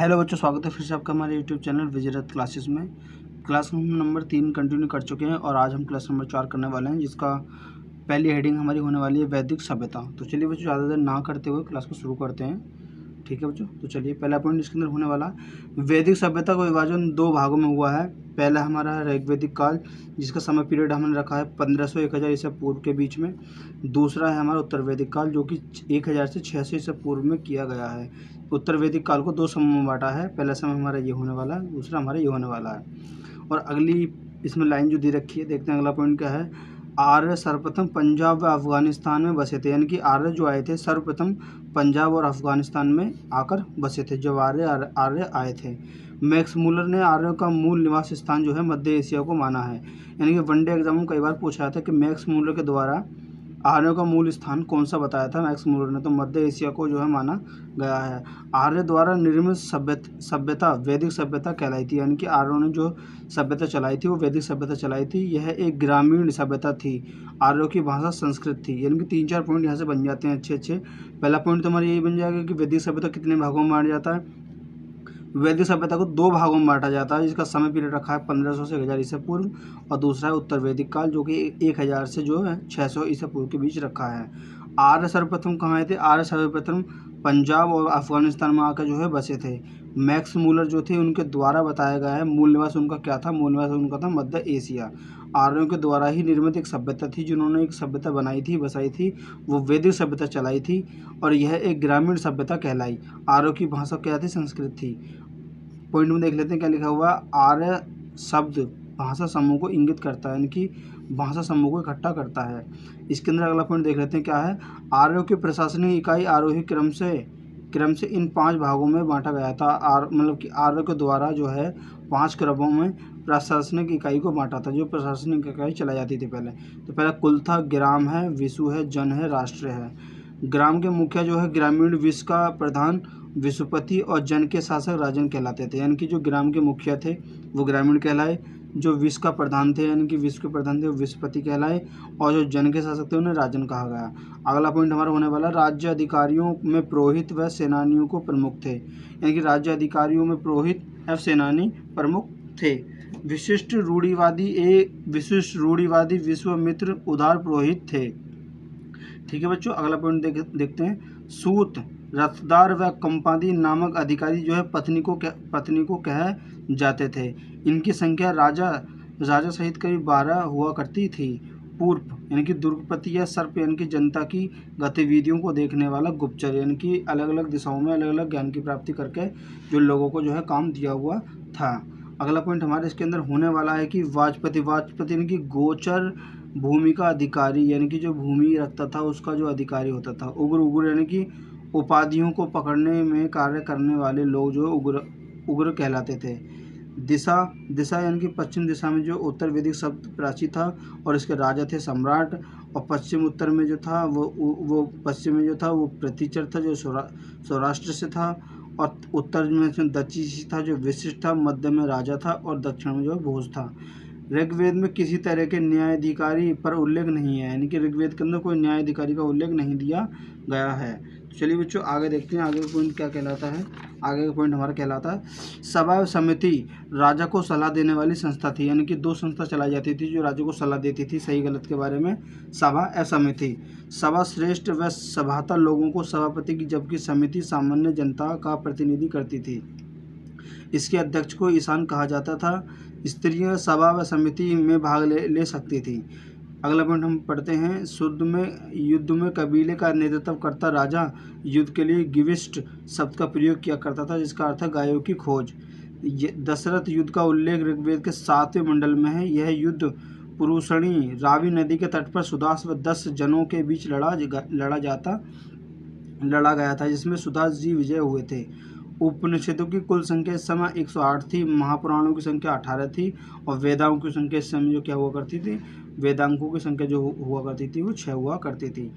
Hello बच्चों, स्वागत है फिर से आपका हमारे यूट्यूब चैनल विजयरथ क्लासेस में। क्लास हम नंबर 3 कंटिन्यू कर चुके हैं और आज हम क्लास नंबर 4 करने वाले हैं, जिसका पहली हेडिंग हमारी होने वाली है वैदिक सभ्यता। तो चलिए बच्चों, ज़्यादा देर ना करते हुए क्लास को शुरू करते हैं। ठीक है बच्चों, तो चलिए पहला पॉइंट इसके अंदर होने वाला, वैदिक सभ्यता का विभाजन 2 भागों में हुआ है। पहला हमारा है ऋग्वैदिक काल, जिसका समय पीरियड हमने रखा है 1500-1000 ईसा पूर्व के बीच में। दूसरा है हमारा उत्तर वैदिक काल, जो कि 1000 से 600 ईसा पूर्व में किया गया है। उत्तर वैदिक काल को 2 समूह में बांटा है। पहला समय हमारा ये होने वाला है, दूसरा हमारा ये होने वाला है। और अगली इसमें लाइन जो दे रखी है, देखते हैं अगला पॉइंट क्या है। आर्य सर्वप्रथम पंजाब व अफगानिस्तान में बसे थे, यानी कि आर्य जो आए थे सर्वप्रथम पंजाब और अफगानिस्तान में आकर बसे थे, जब आर्य आए थे। मैक्स मूलर ने आर्यों का मूल निवास स्थान जो है मध्य एशिया को माना है। यानी कि वनडे एग्जाम में कई बार पूछा था कि मैक्स मूलर के द्वारा आर्यों का मूल स्थान कौन सा बताया था मैक्स मूलर ने, तो मध्य एशिया को जो है माना गया है। आर्य द्वारा निर्मित सभ्यता वैदिक सभ्यता कहलाई थी, यानी कि आर्यों ने जो सभ्यता चलाई थी वो वैदिक सभ्यता चलाई थी। यह एक ग्रामीण सभ्यता थी। आर्यों की भाषा संस्कृत थी। यानी कि 3-4 पॉइंट यहाँ से बन जाते हैं अच्छे। पहला पॉइंट तो हमारा यही बन जाएगा कि वैदिक सभ्यता कितने भागों में बांटा जाता है। वैदिक सभ्यता को 2 भागों में बांटा जाता है, जिसका समय पीरियड रखा है 1500 से 1000 ईसा पूर्व, और दूसरा है उत्तर वैदिक काल, जो कि 1000 से जो है 600 ईसा पूर्व के बीच रखा है। आर्य सर्वप्रथम कहाँ आए थे? आर्य सर्वप्रथम पंजाब और अफगानिस्तान में आकर जो है बसे थे। मैक्स मूलर जो थे उनके द्वारा बताया गया है। मूल निवास उनका क्या था? मूल निवास उनका था मध्य एशिया। आर्यों के द्वारा ही निर्मित एक सभ्यता थी, जिन्होंने एक सभ्यता बनाई थी, बसाई थी, वो वैदिक सभ्यता चलाई थी, और यह एक ग्रामीण सभ्यता कहलाई। आर्यों की भाषा क्या थी? संस्कृत थी। पॉइंट में देख लेते हैं क्या लिखा हुआ। आर्य शब्द भाषा समूह को इंगित करता है, यानी कि भाषा समूह को इकट्ठा करता है। इसके अंदर अगला पॉइंट देख लेते हैं क्या है। आर्यों की प्रशासनिक इकाई आरोही क्रम से इन 5 भागों में बांटा गया था। मतलब कि आर्यों के द्वारा जो है 5 क्रमों में प्रशासनिक इकाई को बांटा था, जो प्रशासनिक इकाई चलाई जाती थी पहले। तो पहला कुल था, ग्राम है, विशु है, जन है, राष्ट्र है। ग्राम के मुखिया जो है ग्रामीण विश का प्रधान विशुपति और जन के शासक राजन कहलाते थे। यानी कि जो ग्राम के मुखिया थे वो ग्रामीण कहलाए, जो विश का प्रधान थे यानी कि विश्व के प्रधान थे वो विशुपति कहलाए, और जो जन के शासक थे उन्हें राजन कहा गया। अगला पॉइंट हमारा होने वाला, राज्य अधिकारियों में पुरोहित व सेनानियों को प्रमुख थे। यानी कि राज्य अधिकारियों में पुरोहित एवं सेनानी प्रमुख थे। विशिष्ट रूढ़िवादी विश्वामित्र उदार पुरोहित थे। ठीक है बच्चों, अगला पॉइंट देखते हैं। सूत, रथदार व कंपादी नामक अधिकारी जो है पत्नी को कह जाते थे। इनकी संख्या राजा सहित करीब 12 हुआ करती थी। पूर्व यानी कि दुर्गपति या सर्प, यानी कि जनता की गतिविधियों को देखने वाला गुप्तचर, यानी कि अलग अलग दिशाओं में अलग अलग ज्ञान की प्राप्ति करके जो लोगों को जो है काम दिया हुआ था। अगला पॉइंट हमारे इसके अंदर होने वाला है कि वाजपति यानी कि गोचर भूमि का अधिकारी, यानी कि जो भूमि रखता था उसका जो अधिकारी होता था। उग्र यानी कि उपाधियों को पकड़ने में कार्य करने वाले लोग जो उग्र कहलाते थे। दिशा यानी कि पश्चिम दिशा में जो उत्तर वैदिक शब्द प्राची था, और इसके राजा थे सम्राट। और पश्चिम उत्तर में जो था वो पश्चिम में जो था वो प्रतिचर था, जो सौराष्ट्र से था। और उत्तर में दक्षिण था, जो विशिष्ट था। मध्य में राजा था, और दक्षिण में जो भोज था। ऋग्वेद में किसी तरह के न्यायाधिकारी पर उल्लेख नहीं है, यानी कि ऋग्वेद के अंदर कोई न्यायाधिकारी का उल्लेख नहीं दिया गया है। तो चलिए बच्चों आगे देखते हैं, आगे का पॉइंट क्या कहलाता है। आगे का पॉइंट हमारा कहलाता है सभा समिति राजा को सलाह देने वाली संस्था थी। यानी कि 2 संस्था चलाई जाती थी जो राजा को सलाह देती थी सही गलत के बारे में, सभा एवं समिति। सभा श्रेष्ठ व सभाता लोगों को सभापति की, जबकि समिति सामान्य जनता का प्रतिनिधि करती थी। इसके अध्यक्ष को ईशान कहा जाता था। स्त्रियां सभा व समिति में भाग ले सकती थी। अगला पॉइंट हम पढ़ते हैं। युद्ध में कबीले का नेतृत्व करता राजा युद्ध के लिए गिविष्ट शब्द का प्रयोग किया करता था, जिसका अर्थ है गायों की खोज। दशरथ युद्ध का उल्लेख ऋग्वेद के 7वें मंडल में है। यह युद्ध पुरुषणी रावी नदी के तट पर सुदास व 10 जनों के बीच लड़ा गया था, जिसमें सुदास जी विजय हुए थे। उपनिषदों की कुल संख्या इस समय 108 थी। महापुराणों की संख्या 18 थी, और वेदांगों की संख्या इस समय जो क्या हुआ करती थी, वेदांगों की संख्या जो हुआ करती थी वो 6 हुआ करती थी।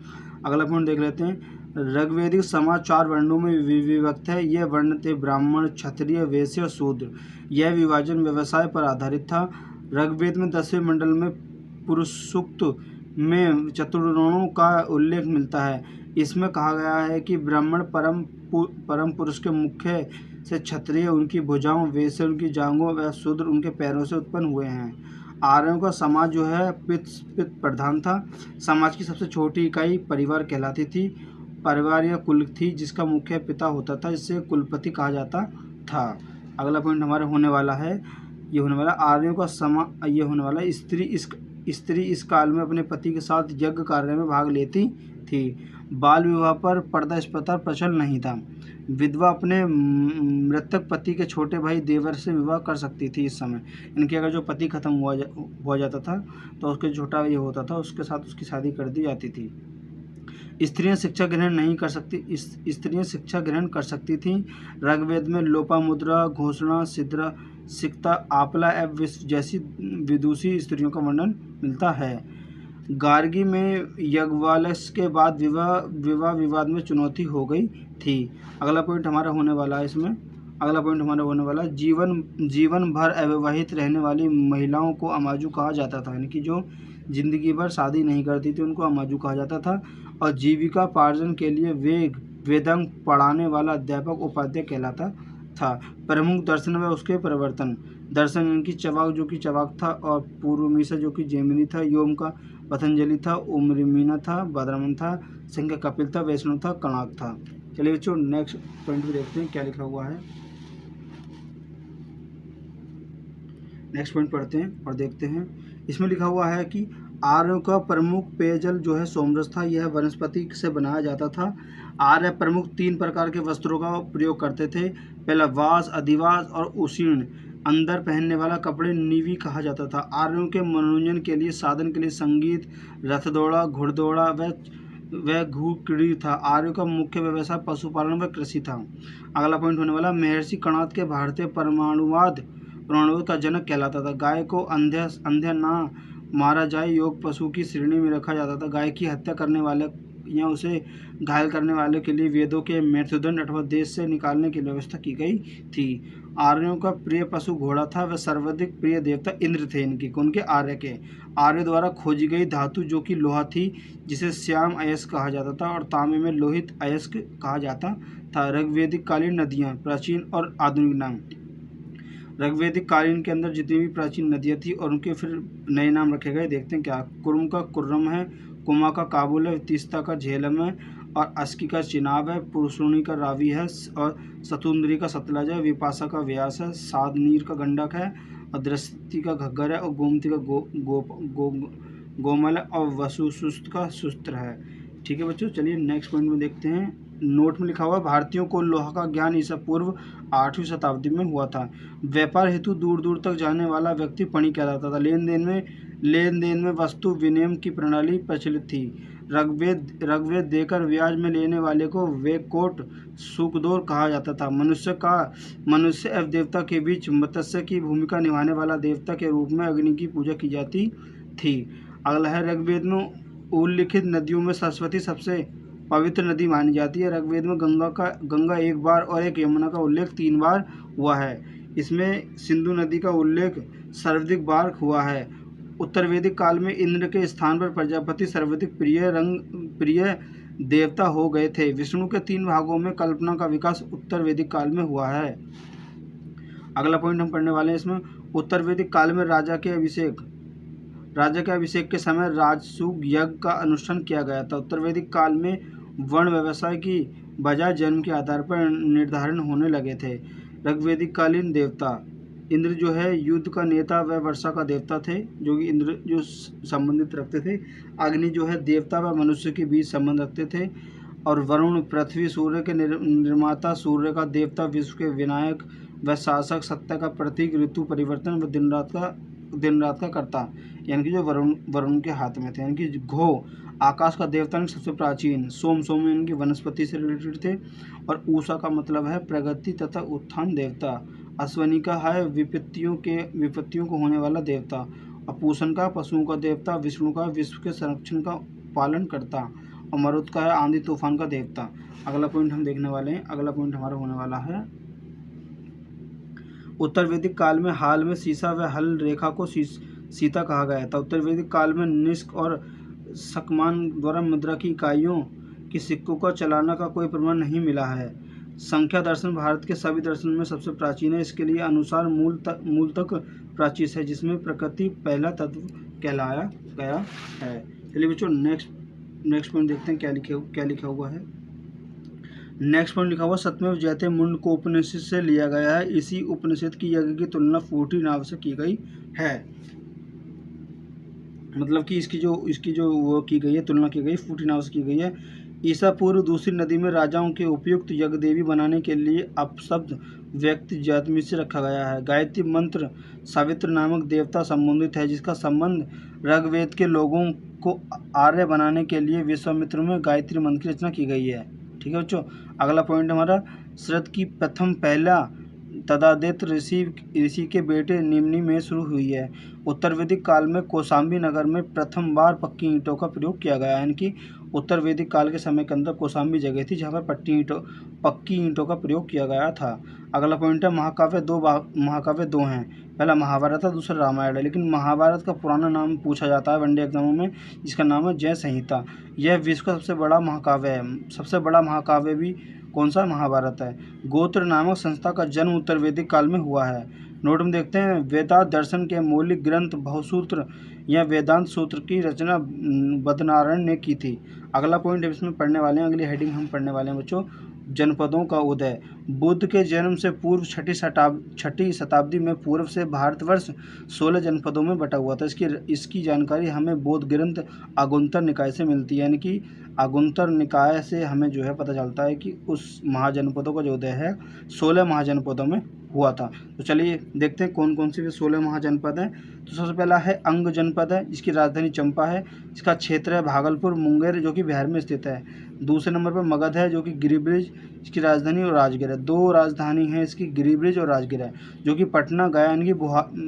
अगला पॉइंट देख लेते हैं। ऋग्वेदिक समाज 4 वर्णों में विभक्त है। ये वर्ण थे ब्राह्मण, क्षत्रिय, वैश्य और शूद्र। यह विभाजन व्यवसाय पर आधारित था। ऋग्वेद में 10वें मंडल में पुरुष सूक्त में चतुर्वर्णों का उल्लेख मिलता है। इसमें कहा गया है कि ब्राह्मण परम पुरुष के मुख्य से क्षत्रिय उनकी भुजाओं, वैश्य उनकी जांघों व शूद्र उनके पैरों से उत्पन्न हुए हैं। आर्यों का समाज जो है पितृ प्रधान था। समाज की सबसे छोटी इकाई परिवार कहलाती थी। परिवार या कुल थी जिसका मुख्य पिता होता था, जिसे कुलपति कहा जाता था। अगला पॉइंट हमारा होने वाला है, ये होने वाला आर्यों का ये होने वाला स्त्री इस काल में अपने पति के साथ यज्ञ कार्य में भाग लेती थी। बाल विवाह पर पर्दा प्रथा प्रचल नहीं था। विधवा अपने मृतक पति के छोटे भाई देवर से विवाह कर सकती थी। इस समय इनके अगर जो पति खत्म हुआ जाता था तो उसके छोटा ये होता था, उसके साथ उसकी शादी कर दी जाती थी। स्त्रियां शिक्षा ग्रहण नहीं कर सकती स्त्रियां शिक्षा ग्रहण कर सकती थीं। ऋग्वेद में लोपामुद्रा, घोषणा, सिद्रा, सिक्ता, आपला एवं जैसी विदुषी स्त्रियों का वर्णन मिलता है। गार्गी में याज्ञवल्क्य के बाद विवाह विवाद में चुनौती हो गई थी। अगला पॉइंट हमारा होने वाला है इसमें, अगला पॉइंट हमारा होने वाला जीवन भर अविवाहित रहने वाली महिलाओं को अमाजू कहा जाता था, यानी कि जो जिंदगी भर शादी नहीं करती थी उनको अमाजू कहा जाता था। और जीविका पार्जन के लिए वेदांग पढ़ाने वाला अध्यापक उपाध्याय कहलाता था। प्रमुख दर्शन व उसके परिवर्तन। दर्शन इनकी चवाक जो कि चवाक था, और पूर्वमीसा जो कि जैमिनी था, योम का पतंजलि था, उमरीमीना था, भद्रमन था, सिंह का कपिल था, वैष्णव था, कणाक था। चलिए बच्चों नेक्स्ट पॉइंट भी देखते हैं क्या लिखा हुआ है। नेक्स्ट पॉइंट पढ़ते हैं और देखते हैं। इसमें लिखा हुआ है कि आर्यों का प्रमुख पेयजल जो है सोमरस था। यह वनस्पति से बनाया जाता था। आर्य प्रमुख 3 प्रकार के वस्त्रों का प्रयोग करते थे। पहला वास, अधिवास और उशीर्ण। अंदर पहनने वाला कपड़े नीवी कहा जाता था। आर्यों के मनोरंजन के लिए साधन के लिए संगीत, रथ दौड़ा, घुड़दौड़ा व घुड़कीड़ी था। आर्यों का मुख्य व्यवसाय पशुपालन व कृषि था। अगला पॉइंट होने वाला महर्षि कणाद के भारतीय परमाणुवाद का जनक कहलाता था। गाय को अंध्या ना मारा जाए योग पशु की श्रेणी में रखा जाता था। गाय की हत्या करने वाले या उसे घायल करने वाले के लिए वेदों के मृत्युदंड अथवा देश से निकालने की व्यवस्था की गई थी। आर्यों का प्रिय पशु घोड़ा था। वह सर्वाधिक प्रिय देवता इंद्र थे इनकी, उनके आर्य के। आर्य द्वारा खोजी गई धातु जो कि लोहा थी, जिसे श्याम अयस्क कहा जाता था, और तांबे में लोहित अयस्क कहा जाता था। ऋग्वेदिक कालीन नदियाँ, प्राचीन और आधुनिक नाम। ऋग्वेदिक कालीन के अंदर जितनी भी प्राचीन नदियाँ थी और उनके फिर नए नाम रखे गए। देखते हैं क्या। कुर्म का कुर्रम है, कुमा का काबुल है, तीस्ता का झेलम है, और अस्की का चिनाब है, पुरुषोणी का रावी है, और सतुंद्री का सतलज है, विपाशा का व्यास है, साधनीर का गंडक है, और दृष्टि का घग्गर है, और गोमती का गोमल है, और वसुसुस्त का सुस्त्र है। ठीक है बच्चों, चलिए नेक्स्ट पॉइंट में देखते हैं। नोट में लिखा हुआ भारतीयों को लोहा का ज्ञान ईसा पूर्व 8वीं शताब्दी में हुआ था। व्यापार हेतु दूर दूर तक जाने वाला व्यक्ति पणी कहलाता था। लेन देन में वस्तु विनिमय की प्रणाली प्रचलित थी। ऋग्वेद देकर ब्याज में लेने वाले को वेकोट सुखदोर कहा जाता था। मनुष्य एवं देवता के बीच मत्स्य की भूमिका निभाने वाला देवता के रूप में अग्नि की पूजा की जाती थी। अगला है ऋग्वेद में उल्लिखित नदियों में सरस्वती सबसे पवित्र नदी मानी जाती है। ऋग्वेद में गंगा 1 बार और एक यमुना का उल्लेख 3 बार हुआ है। इसमें सिंधु नदी का उल्लेख सर्वाधिक बार हुआ है। उत्तर वैदिक काल में इंद्र के स्थान पर प्रजापति सर्वाधिक प्रिय देवता हो गए थे। विष्णु के 3 भागों में कल्पना का विकास उत्तर वैदिक काल में हुआ है। अगला पॉइंट हम पढ़ने वाले हैं इसमें। उत्तर वैदिक काल में राजा के अभिषेक के समय राजसूग यज्ञ का अनुष्ठान किया गया था। उत्तर वैदिक काल में वर्ण व्यवसाय की बजाय जन्म के आधार पर निर्धारण होने लगे थे। ऋग्वेदिक कालीन देवता इंद्र जो है युद्ध का नेता व वर्षा का देवता थे, जो कि इंद्र जो संबंधित रखते थे। अग्नि जो है देवता व मनुष्य के बीच संबंध रखते थे। और वरुण पृथ्वी सूर्य के निर्माता, सूर्य का देवता, विश्व के विनायक व शासक, सत्ता का प्रतीक, ऋतु परिवर्तन व दिन रात का कर्ता, यानी कि जो वरुण के हाथ में थे। यानी कि घो आकाश का देवता सबसे प्राचीन। सोम इनकी वनस्पति से रिलेटेड थे। और ऊषा का मतलब है प्रगति तथा उत्थान देवता। अश्वनी का है विपत्तियों को होने वाला देवता। और पूषण का पशुओं का देवता। विष्णु का विश्व के संरक्षण का पालन करता। और मरुत का है आंधी तूफान का देवता। अगला पॉइंट हम देखने वाले हैं। अगला पॉइंट हमारा होने वाला है उत्तर वैदिक काल में हाल में सीसा व हल रेखा को सीता कहा गया था। उत्तर वैदिक काल में निष्क और सकमान द्वारा मुद्रा की इकाइयों की सिक्कों का चलाना का कोई प्रमाण नहीं मिला है। संख्या दर्शन भारत के सभी दर्शन में सबसे प्राचीन है। इसके लिए अनुसार मूल तक प्राचीन है, जिसमें प्रकृति पहला तत्व कहलाया गया है। चलिए बच्चों नेक्स्ट पॉइंट देखते हैं क्या लिखा हुआ है। नेक्स्ट पॉइंट लिखा हुआ सत्यमेव जयते मुंड को उपनिषद से लिया गया है। इसी उपनिषद की यज्ञ की तुलना फूटी नाव से की गई है। मतलब कि इसकी जो वो की गई है, तुलना की गई फूटी नाव से की गई है। ईसा पूर्व दूसरी नदी में राजाओं के उपयुक्त यज्ञ देवी बनाने के लिए अपशब्द व्यक्ति जातमी से रखा गया है। गायत्री मंत्र सावित्र नामक देवता संबंधित है, जिसका संबंध ऋग्वेद के लोगों को आर्य बनाने के लिए विश्वामित्र में गायत्री मंत्र की रचना की गई है। ठीक है बच्चों, अगला पॉइंट हमारा शरद की प्रथम पहला तदादित ऋषि के बेटे निम्नि में शुरू हुई है। उत्तर वैदिक काल में कौशाम्बी नगर में प्रथम बार पक्की ईंटों का प्रयोग किया गया है। यानी कि उत्तर वैदिक काल के समय के अंदर कौशाम्बी जगह थी जहाँ पर पक्की ईंटों का प्रयोग किया गया था। अगला पॉइंट है महाकाव्य दो हैं। पहला महाभारत है, दूसरा रामायण है। लेकिन महाभारत का पुराना नाम पूछा जाता है वनडे एग्जामों में, जिसका नाम है जय संहिता। यह विश्व का सबसे बड़ा महाकाव्य है। सबसे बड़ा महाकाव्य भी कौन सा? महाभारत है। गोत्र नामक संस्था का जन्म उत्तर वैदिक काल में हुआ है। नोट में देखते हैं वेदांत दर्शन के मौलिक ग्रंथ बहुसूत्र या वेदांत सूत्र की रचना बदनारायण ने की थी। अगला पॉइंट इसमें पढ़ने वाले हैं, अगली हेडिंग हम पढ़ने वाले हैं बच्चों, जनपदों का उदय। बुद्ध के जन्म से पूर्व छठी शताब्दी में पूर्व से भारतवर्ष 16 जनपदों में बटा हुआ था। इसकी जानकारी हमें बौद्ध ग्रंथ आगुंतर निकाय से मिलती है। यानी कि आगुंतर निकाय से हमें जो है पता चलता है कि उस महाजनपदों का जो उदय है 16 महाजनपदों में हुआ था। तो चलिए देखते हैं कौन कौन से 16 महाजनपद हैं। तो सबसे पहला है अंग जनपद है, जिसकी राजधानी चंपा है। इसका क्षेत्र है भागलपुर मुंगेर, जो कि बिहार में स्थित है। दूसरे नंबर पर मगध है, जो कि गिरिब्रिज, इसकी राजधानी और राजगीर है। दो राजधानी है इसकी, गिरिब्रिज और राजगीर है, जो कि पटना गया यानी कि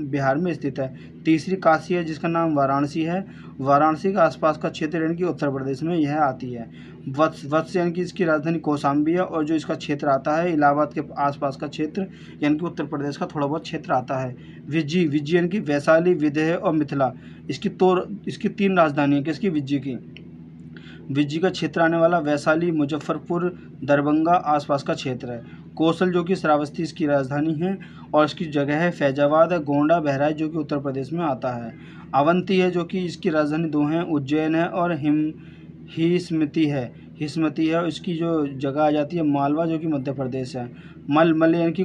बिहार में स्थित है। तीसरी काशी है, जिसका नाम वाराणसी है। वाराणसी के आसपास का क्षेत्र यानी कि उत्तर प्रदेश में यह आती है। वत्स यानी कि इसकी राजधानी कौशाम्बी है, और जो इसका क्षेत्र आता है इलाहाबाद के आसपास का क्षेत्र यानी कि उत्तर प्रदेश का थोड़ा बहुत क्षेत्र आता है। विज्जी यानी कि वैशाली, विदेह और मिथिला, इसकी 3 राजधानी है। किसकी? विज्जी की। विज्जी का क्षेत्र आने वाला वैशाली, मुजफ्फरपुर, दरभंगा आसपास का क्षेत्र है। कौशल जो कि श्रावस्ती इसकी राजधानी है, और इसकी जगह है फैजाबाद है। गोंडा बहराइच जो कि उत्तर प्रदेश में आता है। अवंती है, जो कि इसकी राजधानी 2 हैं, उज्जैन है और हिस्मती है, और इसकी जो जगह आ जाती है मालवा, जो कि मध्य प्रदेश है। मल यानी कि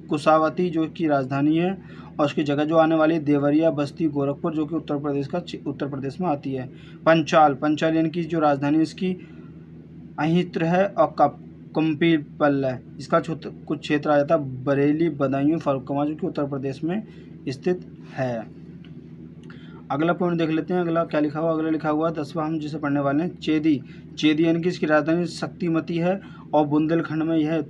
कुशावती जो की राजधानी है, और उसकी जगह जो आने वाली देवरिया, बस्ती, गोरखपुर जो कि उत्तर प्रदेश में आती है। पंचाल यानी कि जो राजधानी इसकी अहित्र है और कंपीपल है। इसका कुछ क्षेत्र आ जाता है बरेली, बदायूं, फरुखाबाद जो कि उत्तर प्रदेश में स्थित है। अगला पॉइंट देख लेते हैं, अगला क्या लिखा हुआ। अगला लिखा हुआ 10वां हम जिसे पढ़ने वाले हैं चेदी यानी कि इसकी राजधानी शक्तिमती है, और बुंदेलखंड में यह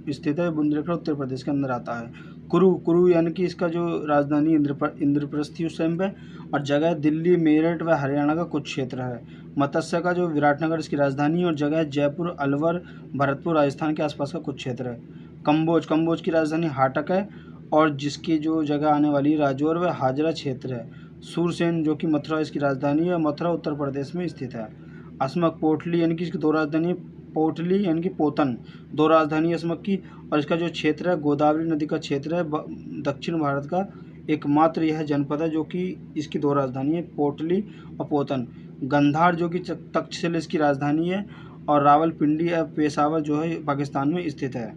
स्थित है। बुंदेलखंड उत्तर प्रदेश के अंदर आता है। कुरु यानी कि इसका जो राजधानी इंद्रप्रस्थी उस टाइम पे, और जगह दिल्ली, मेरठ व हरियाणा का कुछ क्षेत्र है। मत्स्य का जो विराटनगर इसकी राजधानी है, और जगह जयपुर, अलवर, भरतपुर राजस्थान के आसपास का कुछ क्षेत्र है। कम्बोज की राजधानी हाटक है, और जिसकी जो जगह आने वाली राजौर व हाजरा क्षेत्र है। सूरसेन जो कि मथुरा इसकी राजधानी है, मथुरा उत्तर प्रदेश में स्थित है। अस्मक पोटली यानी कि इसकी 2 राजधानी, पोटली यानी कि पोतन, 2 राजधानी अस्मक की, और इसका जो क्षेत्र है गोदावरी नदी का क्षेत्र है। दक्षिण भारत का एकमात्र यह जनपद है जो कि इसकी 2 राजधानी है, पोटली और पोतन। गंधार जो कि तक्षशिला इसकी राजधानी है, और रावलपिंडी या पेशावर जो है पाकिस्तान में स्थित है।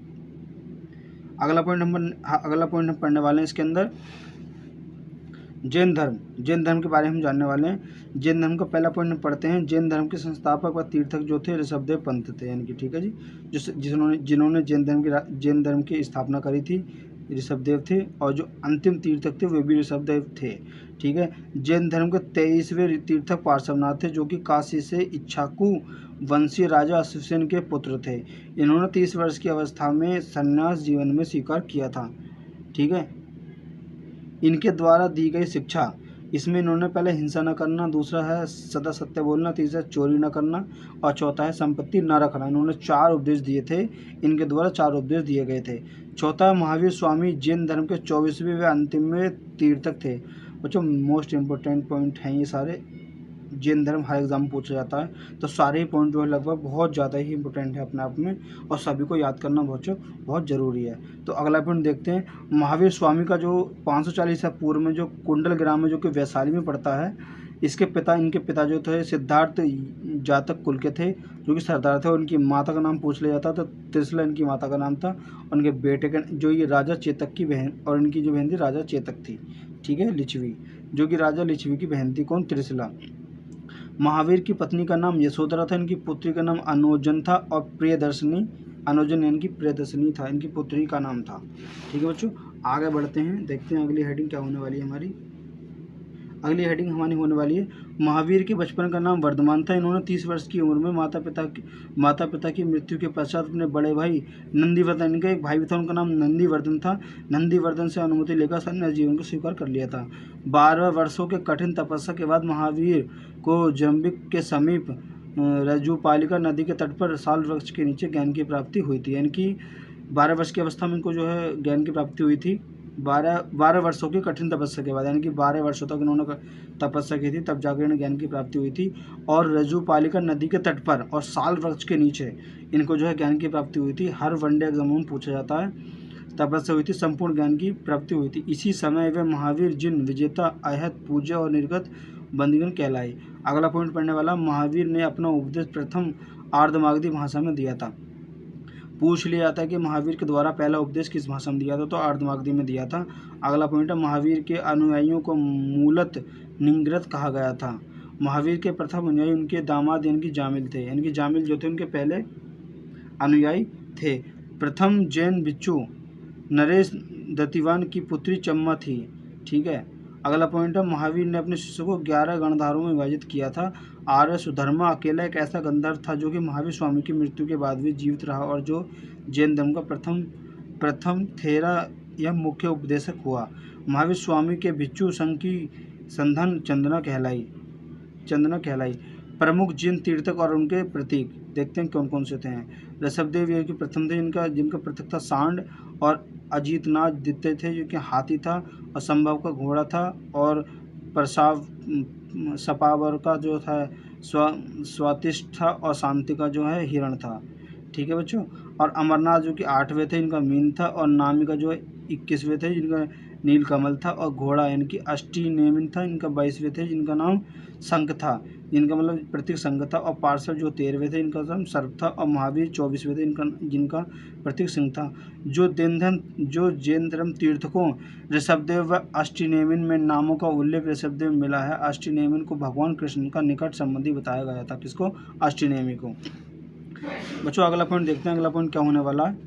अगला पॉइंट हम पढ़ने वाले हैं इसके अंदर जैन धर्म के बारे में हम जानने वाले हैं। जैन धर्म का पहला पॉइंट हम पढ़ते हैं। जैन धर्म के संस्थापक व तीर्थक जो थे ऋषभदेव पंत थे, यानी कि ठीक है जी, जिन्होंने जैन धर्म की स्थापना करी थी ऋषभदेव थे, और जो अंतिम तीर्थक थे वे भी ऋषभदेव थे। ठीक है। जैन धर्म के 23वें तीर्थक पार्श्वनाथ थे, जो कि काशी से इक्ष्वाकु वंशीय राजा अश्वसेन के पुत्र थे। इन्होंने 30 वर्ष की अवस्था में संन्यास जीवन में स्वीकार किया था। ठीक है। इनके द्वारा दी गई शिक्षा, इसमें इन्होंने पहले हिंसा न करना, दूसरा है सदा सत्य बोलना, तीसरा चोरी न करना, और चौथा है संपत्ति न रखना। इन्होंने 4 उपदेश दिए थे, इनके द्वारा 4 उपदेश दिए गए थे। चौथा महावीर स्वामी जैन धर्म के 24वें व अंतिमवें तीर्थक थे। बच्चों मोस्ट इम्पोर्टेंट पॉइंट हैं ये सारे। जैन धर्म हर एग्जाम में पूछा जाता है, तो सारे ही पॉइंट जो है लगभग बहुत ज़्यादा ही इंपॉर्टेंट है अपने आप में, और सभी को याद करना बहुत ज़रूरी है। तो अगला पॉइंट देखते हैं, महावीर स्वामी का जो 540 ईसा पूर्व में जो कुंडल ग्राम है जो कि वैशाली में पड़ता है, इनके पिता जो थे सिद्धार्थ जातक कुल के थे, जो कि सरदार थे। उनकी माता का नाम पूछ लिया जाता तो त्रिशला इनकी माता का नाम था। उनके बेटे का जो ये राजा चेतक की बहन, और इनकी जो बहन थी राजा चेतक थी, ठीक है, लिच्छवी, जो कि राजा लिच्छवी की बहन थी, कौन, त्रिशला। महावीर की पत्नी का नाम यशोधरा था, इनकी पुत्री का नाम अनोजन था, और प्रियदर्शनी, अनोजन इनकी प्रियदर्शनी था, इनकी पुत्री का नाम था। ठीक है बच्चों, आगे बढ़ते हैं, देखते हैं अगली हेडिंग क्या होने वाली है हमारी। अगली हेडिंग हमारी होने वाली है, महावीर के बचपन का नाम वर्धमान था। इन्होंने 30 वर्ष की उम्र में माता पिता की मृत्यु के पश्चात अपने बड़े भाई नंदीवर्धन, इनका एक भाई भी था, उनका नाम नंदीवर्धन था, नंदीवर्धन से अनुमति लेकर सन्यास जीवन को स्वीकार कर लिया था। 12 वर्षों के कठिन तपस्या के बाद महावीर को जंबिक के समीप रज्जुपालिका नदी के तट पर साल वृक्ष के नीचे ज्ञान की प्राप्ति हुई थी। यानी कि 12 वर्ष की अवस्था में इनको जो है ज्ञान की प्राप्ति हुई थी। 12 वर्षों की कठिन तपस्या के बाद, यानी कि 12 वर्षों तक इन्होंने तपस्या की थी, तब जाकर इन्हें ज्ञान की प्राप्ति हुई थी। और रज्जुपालिका नदी के तट पर और साल वृक्ष के नीचे इनको जो है ज्ञान की प्राप्ति हुई थी। हर वनडे एग्जाम में पूछा जाता है, तपस्या हुई थी, संपूर्ण ज्ञान की प्राप्ति हुई थी। इसी समय वे महावीर जिन विजेता अहत पूज्य और निर्गत बंदीगण कहलाए। अगला पॉइंट पढ़ने वाला, महावीर ने अपना उपदेश प्रथम आर्धमागधी भाषा में दिया था। पूछ लिया जाता है कि महावीर के द्वारा पहला उपदेश किस भाषा में दिया था, तो आर्धमागधी में दिया था। अगला पॉइंट है, महावीर के अनुयायियों को मूलत निंग्रत कहा गया था। महावीर के प्रथम अनुयायी उनके दामाद यानी कि जामिल थे, यानी कि जामिल जो थे उनके पहले अनुयायी थे। प्रथम जैन भिक्षु नरेश दत्तिवान की पुत्री चम्मा थी। ठीक है, अगला पॉइंट है, महावीर ने अपने शिष्यों को 11 गणधारों में विभाजित किया था। आर्य सुधर्मा अकेला एक ऐसा गंधर्व था जो कि महावीर स्वामी की मृत्यु के बाद भी जीवित रहा और जो जैन धर्म का प्रथम थेरा या मुख्य उपदेशक हुआ। महावीर स्वामी के भिक्षु संघ की संधन चंदना कहलाई। प्रमुख जैन तीर्थक और उनके प्रतीक देखते हैं कौन कौन से थे। ऋषभदेव ये कि प्रथम थे, जिनका प्रतीक था सांड, और अजीतनाथ द्वितीय थे जो कि हाथी था, और संभव का घोड़ा था, और सपावर का जो था स्वातिष्ठ था, और शांति का जो है हिरण था। ठीक है बच्चों, और अमरनाथ जो कि 8वें थे, इनका मीन था, और नामिका जो है 21वें थे, जिनका नीलकमल था, और घोड़ा यानी कि अष्टिनेमिन था, इनका 22वें थे, जिनका नाम शंख था, जिनका मतलब प्रतीक शंख था, और पार्षद जो 13वें थे, इनका नाम सर्प था, और महावीर 24वें थे, जिनका प्रतीक सिंह था। जो जैन धर्म तीर्थकों ऋषभदेव व अष्टिनेमिन में नामों का उल्लेख ऋषभदेव में मिला है। अष्टिनेमिन को भगवान कृष्ण का निकट संबंधी बताया गया था, किसको, अष्टिनेमि को। बच्चों अगला पॉइंट देखते हैं, अगला पॉइंट क्या होने वाला है।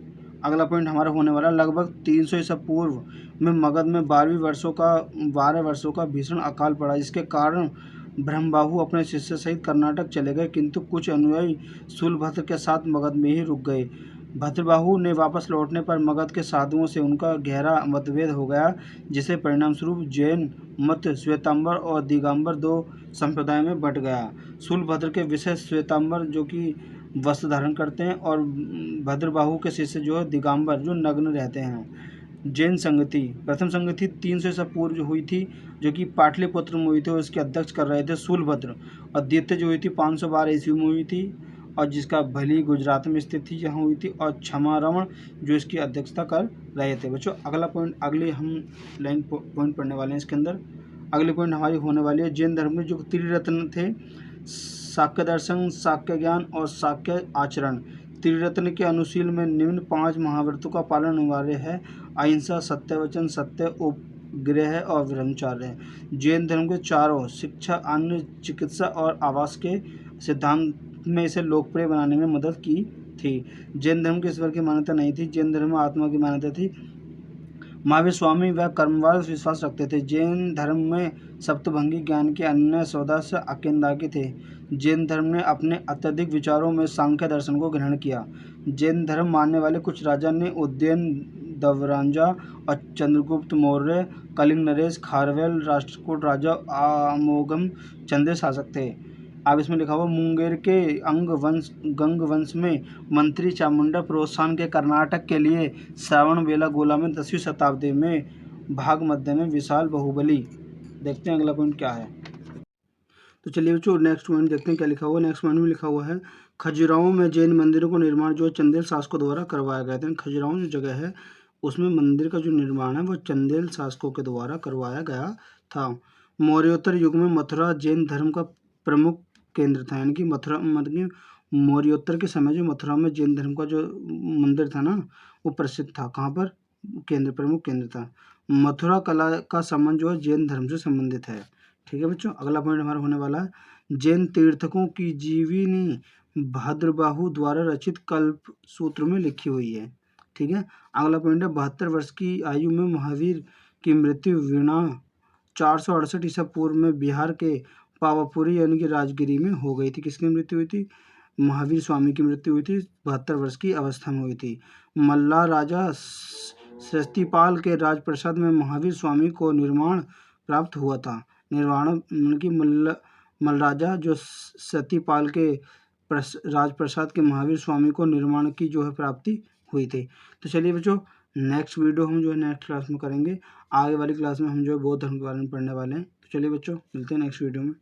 अगला पॉइंट हमारा होने वाला, लगभग 300 ईसा पूर्व में मगध में 12 वर्षों का भीषण अकाल पड़ा, जिसके कारण ब्रह्मबाहु अपने शिष्य सहित कर्नाटक चले गए, किंतु कुछ अनुयायी शूलभद्र के साथ मगध में ही रुक गए। भद्रबाहु ने वापस लौटने पर मगध के साधुओं से उनका गहरा मतभेद हो गया, जिसे परिणाम स्वरूप जैन मत श्वेतांबर और दिगंबर 2 संप्रदाय में बंट गया। शूलभद्र के विषय श्वेतांबर जो कि वस्त्र धारण करते हैं, और भद्रबाहु के शिष्य जो है दिगंबर जो नग्न रहते हैं। जैन संगति, प्रथम संगति 300 ईसा पूर्व जो हुई थी, जो कि पाटलिपुत्र में हुई थी, और इसके अध्यक्ष कर रहे थे शूलभद्र। और द्वितीय जो हुई थी 512 ईस्वी में हुई थी, और जिसका भली गुजरात में स्थित थी, जहाँ हुई थी, और क्षमारमण जो इसकी अध्यक्षता कर रहे थे। बच्चों अगला पॉइंट, अगले हम लाइन पॉइंट पढ़ने वाले हैं इसके अंदर। अगली पॉइंट हमारी होने वाली है, जैन धर्म में जो त्रिरत्न थे, शाक्य दर्शन, शाक्य ज्ञान और शाक्य आचरण। त्रिरत्न के अनुशील में निम्न 5 महाव्रतों का पालन अनिवार्य है: अहिंसा, सत्यवचन, सत्य, उपग्रह और ब्रह्मचर्य। जैन धर्म के चारों शिक्षा, अन्न, चिकित्सा और आवास के सिद्धांत में इसे लोकप्रिय बनाने में मदद की थी। जैन धर्म के ईश्वर की मान्यता नहीं थी, जैन धर्म में आत्मा की मान्यता थी। महावीर स्वामी व कर्मवाद विश्वास रखते थे। जैन धर्म में सप्तभंगी ज्ञान के अन्य सौदास्य अकेंदागी थे। जैन धर्म ने अपने अत्यधिक विचारों में सांख्य दर्शन को ग्रहण किया। जैन धर्म मानने वाले कुछ राजा ने उदयन दवरांजा और चंद्रगुप्त मौर्य, कलिंग नरेश, खारवेल, राष्ट्रकूट राजा अमोघम चंद्र शासक थे। अब इसमें लिखा हुआ, मुंगेर के गंग वंश में मंत्री चामुंडा प्रोत्साहन के कर्नाटक के लिए श्रावण बेलागोला में 10वीं शताब्दी में भाग मध्य में विशाल बाहुबली। देखते हैं अगला पॉइंट क्या है। तो चलिए बच्चों नेक्स्ट पॉइंट देखते हैं क्या लिखा हुआ है। नेक्स्ट पॉइंट में लिखा हुआ है खजुराहो में जैन मंदिरों का निर्माण जो है चंदेल शासकों द्वारा करवाया गया था। खजुराहो जो जगह है उसमें मंदिर का जो निर्माण है वो चंदेल शासकों के द्वारा करवाया गया था। मौर्योत्तर युग में मथुरा जैन धर्म का प्रमुख केंद्र था, यानी कि मथुरा मतलब कि मौर्योत्तर के समय जो मथुरा में जैन धर्म का जो मंदिर था ना वो प्रसिद्ध था। कहाँ पर? केंद्र, प्रमुख केंद्र था। मथुरा कला का संबंध जो है जैन धर्म से संबंधित है। ठीक है बच्चों, अगला पॉइंट हमारा होने वाला है जैन तीर्थकों की जीवनी भद्रबाहु द्वारा रचित कल्प सूत्र में लिखी हुई है। ठीक है, अगला पॉइंट है 72 वर्ष की आयु में महावीर की मृत्यु वीणा 468 ईसा पूर्व में बिहार के पावापुरी यानी कि राजगिरी में हो गई थी। किसकी मृत्यु हुई थी? महावीर स्वामी की मृत्यु हुई थी, 72 वर्ष की अवस्था में हुई थी। मल्ला राजा सस्तीपाल के राजप्रसाद में महावीर स्वामी को निर्माण प्राप्त हुआ था। निर्वाण मतलब कि मल्लाराजा जो सतीपाल के राजप्रसाद के महावीर स्वामी को निर्माण की जो है प्राप्ति हुई थी। तो चलिए बच्चों नेक्स्ट वीडियो हम जो है नेक्स्ट क्लास में करेंगे। आगे वाली क्लास में हम जो है बौद्ध धर्म के बारे में पढ़ने वाले हैं। तो चलिए बच्चों मिलते हैं नेक्स्ट वीडियो में।